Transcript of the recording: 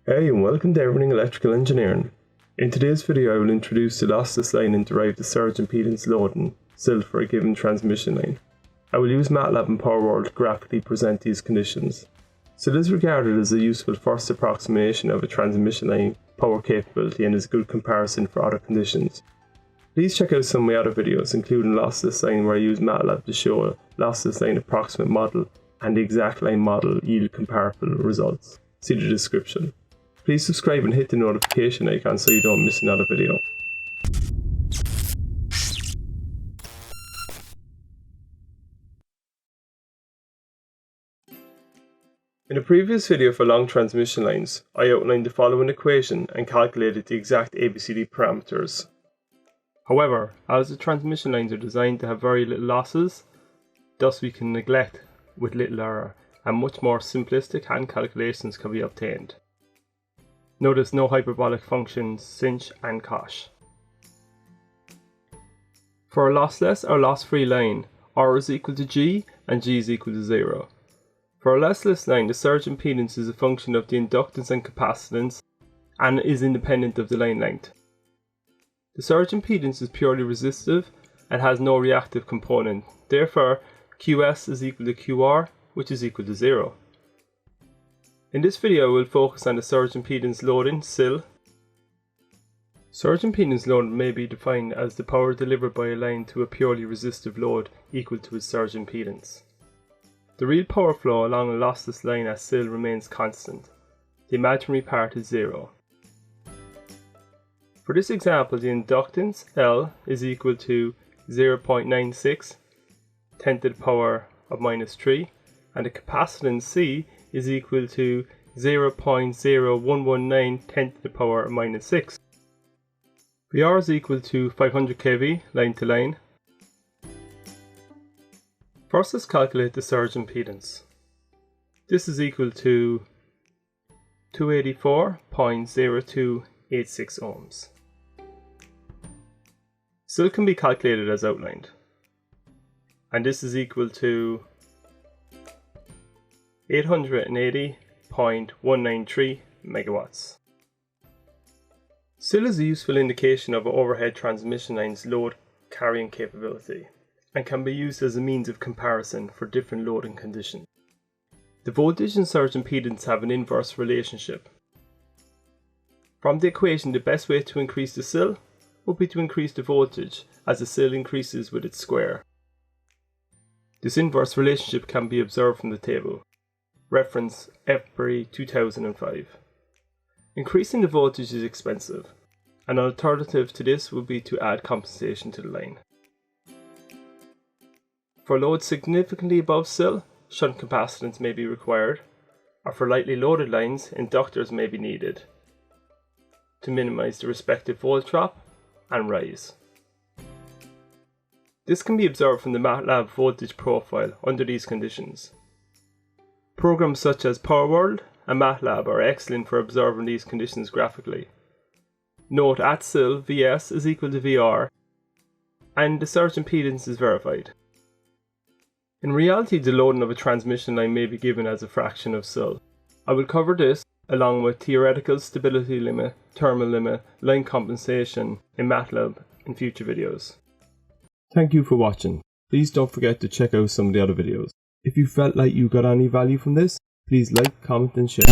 Hey, and welcome to Everything Electrical Engineering. In today's video I will introduce the lossless line and derive the surge impedance loading SIL for a given transmission line. I will use Matlab and Powerworld to graphically present these conditions. SIL is regarded as a useful first approximation of a transmission line power capability and is a good comparison for other conditions. Please check out some of my other videos, including lossless line, where I use Matlab to show a lossless line approximate model and the exact line model yield comparable results. See the description. Please subscribe and hit the notification icon so you don't miss another video. In a previous video for long transmission lines, I outlined the following equation and calculated the exact ABCD parameters. However, as the transmission lines are designed to have very little losses, thus we can neglect with little error, and much more simplistic hand calculations can be obtained. Notice no hyperbolic functions sinh and cosh. For a lossless or loss-free line, R is equal to G and G is equal to 0. For a lossless line, the surge impedance is a function of the inductance and capacitance and is independent of the line length. The surge impedance is purely resistive and has no reactive component. Therefore, QS is equal to QR, which is equal to 0. In this video, we'll focus on the surge impedance loading SIL. Surge impedance loading may be defined as the power delivered by a line to a purely resistive load equal to its surge impedance. The real power flow along a lossless line as SIL remains constant. The imaginary part is 0. For this example, the inductance L is equal to 0.96 10 to the power of minus 3, and the capacitance C is equal to 0.0119 10 to the power of minus 6. VR is equal to 500 kV line to line. First, let's calculate the surge impedance. This is equal to 284.0286 ohms. SIL can be calculated as outlined, and this is equal to 880.193 megawatts. SIL is a useful indication of an overhead transmission line's load carrying capability and can be used as a means of comparison for different loading conditions. The voltage and surge impedance have an inverse relationship. From the equation, the best way to increase the SIL would be to increase the voltage as the SIL increases with its square. This inverse relationship can be observed from the table. Reference EPRI 2005. Increasing the voltage is expensive. An alternative to this would be to add compensation to the line. For loads significantly above SIL, shunt capacitance may be required, or for lightly loaded lines, inductors may be needed to minimize the respective volt drop and rise. This can be observed from the Matlab voltage profile under these conditions. Programs such as Powerworld and Matlab are excellent for observing these conditions graphically. Note at SIL, Vs is equal to Vr, and the surge impedance is verified. In reality, the loading of a transmission line may be given as a fraction of SIL. I will cover this along with theoretical stability limit, thermal limit, line compensation in Matlab in future videos. Thank you for watching. Please don't forget to check out some of the other videos. If you felt like you got any value from this, please like, comment and share.